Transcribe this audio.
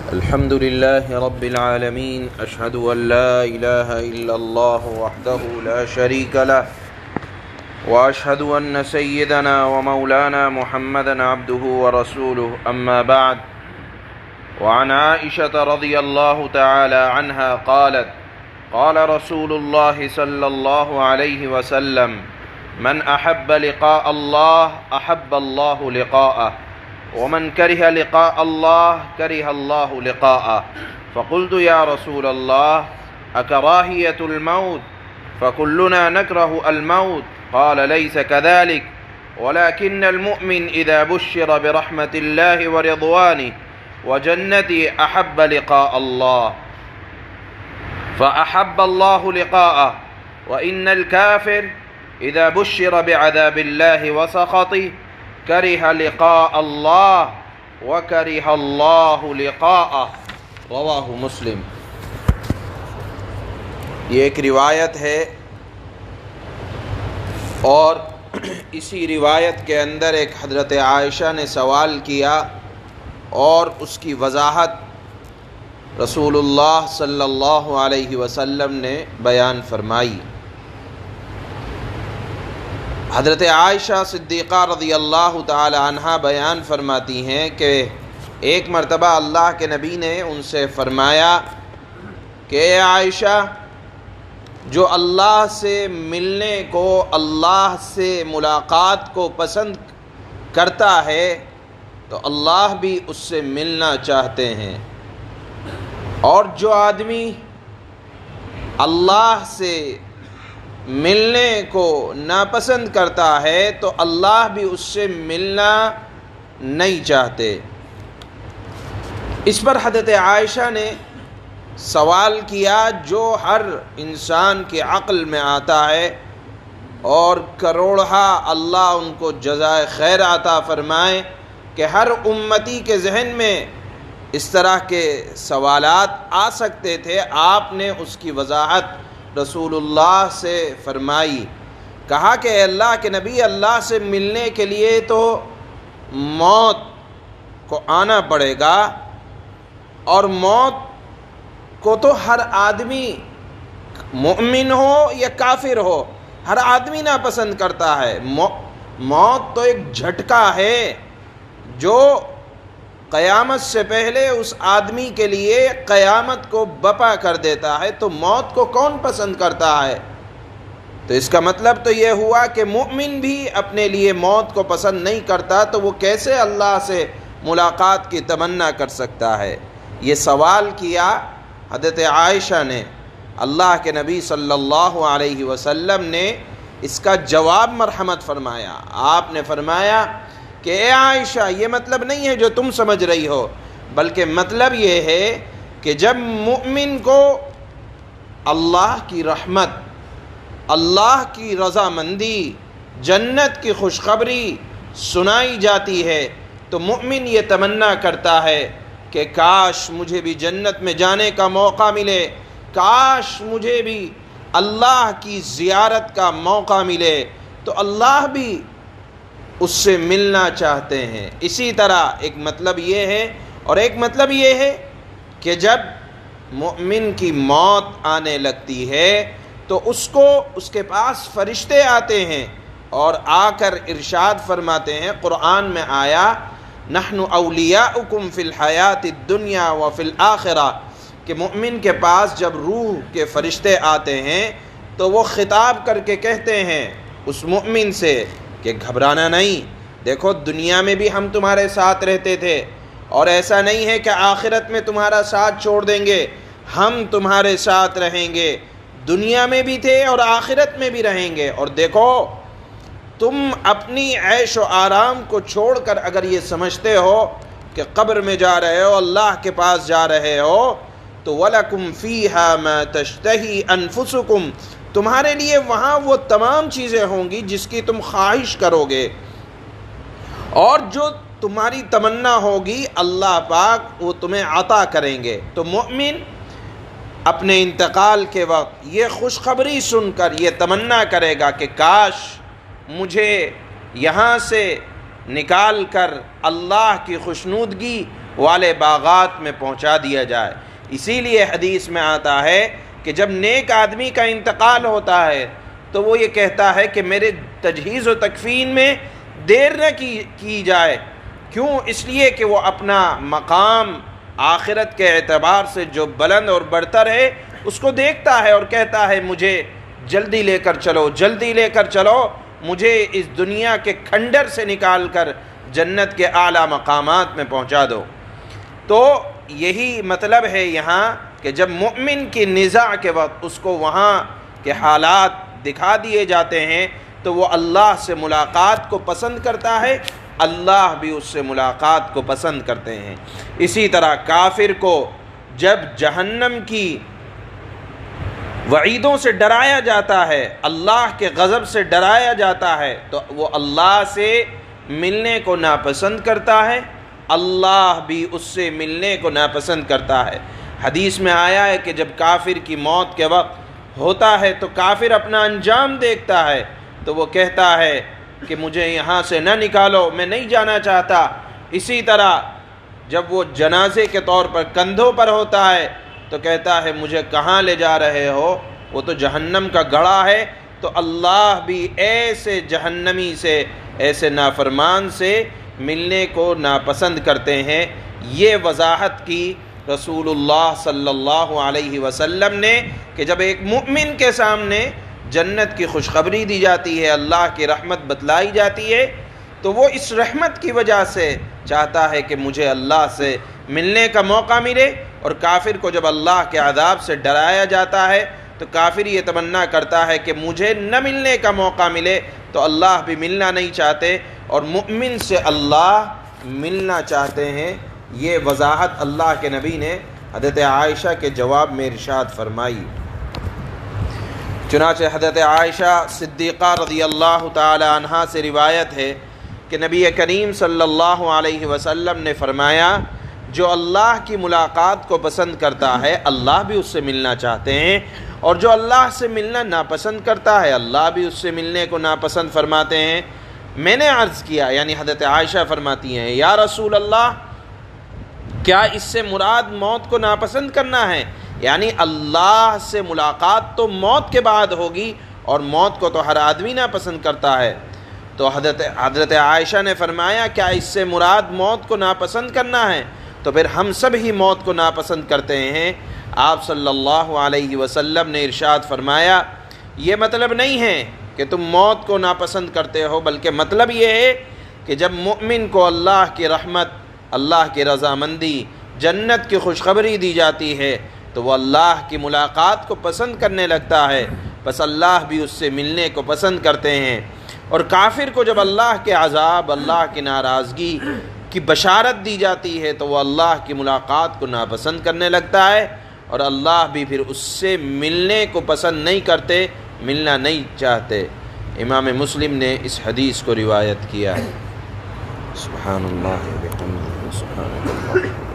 الحمد لله رب العالمين، أشهد أن لا إله إلا الله وحده لا شريك له، وأشهد أن سيدنا ومولانا محمدا عبده ورسوله، أما بعد. وعن عائشة رضي الله تعالى عنها قالت: قال رسول الله صلى الله عليه وسلم: من أحب لقاء الله أحب الله لقاءه، ومن كره لقاء الله كره الله لقاءه. فقلت: يا رسول الله، أكراهية الموت؟ فكلنا نكره الموت. قال: ليس كذلك، ولكن المؤمن إذا بشر برحمة الله ورضوانه وجنته أحب لقاء الله فأحب الله لقاءه، وإن الكافر إذا بشر بعذاب الله وسخطه كره لقاء الله وكره الله لقاءه. رواہ مسلم. یہ ایک روایت ہے اور اسی روایت کے اندر ایک حضرت عائشہ نے سوال کیا اور اس کی وضاحت رسول اللہ صلی اللہ علیہ وسلم نے بیان فرمائی. حضرت عائشہ صدیقہ رضی اللہ تعالی عنہا بیان فرماتی ہیں کہ ایک مرتبہ اللہ کے نبی نے ان سے فرمایا کہ اے عائشہ، جو اللہ سے ملنے کو، اللہ سے ملاقات کو پسند کرتا ہے تو اللہ بھی اس سے ملنا چاہتے ہیں، اور جو آدمی اللہ سے ملنے کو ناپسند کرتا ہے تو اللہ بھی اس سے ملنا نہیں چاہتے. اس پر حضرت عائشہ نے سوال کیا جو ہر انسان کے عقل میں آتا ہے، اور کروڑہا اللہ ان کو جزائے خیر عطا فرمائے کہ ہر امتی کے ذہن میں اس طرح کے سوالات آ سکتے تھے. آپ نے اس کی وضاحت رسول اللہ سے فرمائی. کہا کہ اے اللہ کے نبی، اللہ سے ملنے کے لیے تو موت کو آنا پڑے گا، اور موت کو تو ہر آدمی، مومن ہو یا کافر ہو، ہر آدمی ناپسند کرتا ہے. موت تو ایک جھٹکا ہے جو قیامت سے پہلے اس آدمی کے لیے قیامت کو بپا کر دیتا ہے. تو موت کو کون پسند کرتا ہے؟ تو اس کا مطلب تو یہ ہوا کہ مومن بھی اپنے لیے موت کو پسند نہیں کرتا، تو وہ کیسے اللہ سے ملاقات کی تمنا کر سکتا ہے؟ یہ سوال کیا حضرت عائشہ نے. اللہ کے نبی صلی اللہ علیہ وسلم نے اس کا جواب مرحمت فرمایا. آپ نے فرمایا کہ اے عائشہ، یہ مطلب نہیں ہے جو تم سمجھ رہی ہو، بلکہ مطلب یہ ہے کہ جب مومن کو اللہ کی رحمت، اللہ کی رضامندی، جنت کی خوشخبری سنائی جاتی ہے تو مومن یہ تمنا کرتا ہے کہ کاش مجھے بھی جنت میں جانے کا موقع ملے، کاش مجھے بھی اللہ کی زیارت کا موقع ملے. تو اللہ بھی اس سے ملنا چاہتے ہیں. اسی طرح ایک مطلب یہ ہے، اور ایک مطلب یہ ہے کہ جب مومن کی موت آنے لگتی ہے تو اس کے پاس فرشتے آتے ہیں اور آ کر ارشاد فرماتے ہیں. قرآن میں آیا: نحن اولیاؤکم فی الحیات الدنیا وفی الآخرہ، کہ مومن کے پاس جب روح کے فرشتے آتے ہیں تو وہ خطاب کر کے کہتے ہیں اس مومن سے کہ گھبرانا نہیں، دیکھو دنیا میں بھی ہم تمہارے ساتھ رہتے تھے، اور ایسا نہیں ہے کہ آخرت میں تمہارا ساتھ چھوڑ دیں گے، ہم تمہارے ساتھ رہیں گے. دنیا میں بھی تھے اور آخرت میں بھی رہیں گے. اور دیکھو تم اپنی عیش و آرام کو چھوڑ کر اگر یہ سمجھتے ہو کہ قبر میں جا رہے ہو، اللہ کے پاس جا رہے ہو، تو وَلَكُمْ فِيهَا مَا تَشْتَهِي أَنفُسُكُمْ، تمہارے لیے وہاں وہ تمام چیزیں ہوں گی جس کی تم خواہش کرو گے، اور جو تمہاری تمنا ہوگی اللہ پاک وہ تمہیں عطا کریں گے. تو مومن اپنے انتقال کے وقت یہ خوشخبری سن کر یہ تمنا کرے گا کہ کاش مجھے یہاں سے نکال کر اللہ کی خوشنودگی والے باغات میں پہنچا دیا جائے۔ اسی لیے حدیث میں آتا ہے کہ جب نیک آدمی کا انتقال ہوتا ہے تو وہ یہ کہتا ہے کہ میرے تجہیز و تکفین میں دیر نہ کی جائے۔ کیوں؟ اس لیے کہ وہ اپنا مقام آخرت کے اعتبار سے جو بلند اور برتر ہے اس کو دیکھتا ہے اور کہتا ہے مجھے جلدی لے کر چلو، جلدی لے کر چلو، مجھے اس دنیا کے کھنڈر سے نکال کر جنت کے اعلیٰ مقامات میں پہنچا دو۔ تو یہی مطلب ہے یہاں کہ جب مومن کی نزاع کے وقت اس کو وہاں کے حالات دکھا دیے جاتے ہیں تو وہ اللہ سے ملاقات کو پسند کرتا ہے، اللہ بھی اس سے ملاقات کو پسند کرتے ہیں۔ اسی طرح کافر کو جب جہنم کی وعیدوں سے ڈرایا جاتا ہے، اللہ کے غضب سے ڈرایا جاتا ہے، تو وہ اللہ سے ملنے کو ناپسند کرتا ہے، اللہ بھی اس سے ملنے کو ناپسند کرتا ہے۔ حدیث میں آیا ہے کہ جب کافر کی موت کے وقت ہوتا ہے تو کافر اپنا انجام دیکھتا ہے تو وہ کہتا ہے کہ مجھے یہاں سے نہ نکالو، میں نہیں جانا چاہتا۔ اسی طرح جب وہ جنازے کے طور پر کندھوں پر ہوتا ہے تو کہتا ہے مجھے کہاں لے جا رہے ہو، وہ تو جہنم کا گڑھا ہے۔ تو اللہ بھی ایسے جہنمی سے، ایسے نافرمان سے ملنے کو ناپسند کرتے ہیں۔ یہ وضاحت کی رسول اللہ صلی اللہ علیہ وسلم نے کہ جب ایک مومن کے سامنے جنت کی خوشخبری دی جاتی ہے، اللہ کی رحمت بتلائی جاتی ہے، تو وہ اس رحمت کی وجہ سے چاہتا ہے کہ مجھے اللہ سے ملنے کا موقع ملے، اور کافر کو جب اللہ کے عذاب سے ڈرایا جاتا ہے تو کافر یہ تمنا کرتا ہے کہ مجھے نہ ملنے کا موقع ملے، تو اللہ بھی ملنا نہیں چاہتے اور مومن سے اللہ ملنا چاہتے ہیں۔ یہ وضاحت اللہ کے نبی نے حضرت عائشہ کے جواب میں ارشاد فرمائی۔ چنانچہ حضرت عائشہ صدیقہ رضی اللہ تعالی عنہا سے روایت ہے کہ نبی کریم صلی اللہ علیہ وسلم نے فرمایا جو اللہ کی ملاقات کو پسند کرتا ہے اللہ بھی اس سے ملنا چاہتے ہیں، اور جو اللہ سے ملنا ناپسند کرتا ہے اللہ بھی اس سے ملنے کو ناپسند فرماتے ہیں۔ میں نے عرض کیا، یعنی حضرت عائشہ فرماتی ہیں، یا رسول اللہ کیا اس سے مراد موت کو ناپسند کرنا ہے؟ یعنی اللہ سے ملاقات تو موت کے بعد ہوگی اور موت کو تو ہر آدمی ناپسند کرتا ہے۔ تو حضرت عائشہ نے فرمایا کیا اس سے مراد موت کو ناپسند کرنا ہے؟ تو پھر ہم سب ہی موت کو ناپسند کرتے ہیں۔ آپ صلی اللہ علیہ وسلم نے ارشاد فرمایا یہ مطلب نہیں ہے کہ تم موت کو ناپسند کرتے ہو، بلکہ مطلب یہ ہے کہ جب مومن کو اللہ کی رحمت، اللہ کی رضامندی، جنت کی خوشخبری دی جاتی ہے تو وہ اللہ کی ملاقات کو پسند کرنے لگتا ہے، بس اللہ بھی اس سے ملنے کو پسند کرتے ہیں۔ اور کافر کو جب اللہ کے عذاب، اللہ کی ناراضگی کی بشارت دی جاتی ہے تو وہ اللہ کی ملاقات کو ناپسند کرنے لگتا ہے، اور اللہ بھی پھر اس سے ملنے کو پسند نہیں کرتے، ملنا نہیں چاہتے۔ امام مسلم نے اس حدیث کو روایت کیا ہے۔ سبحان اللہ و بحمدہ، سبحان اللہ۔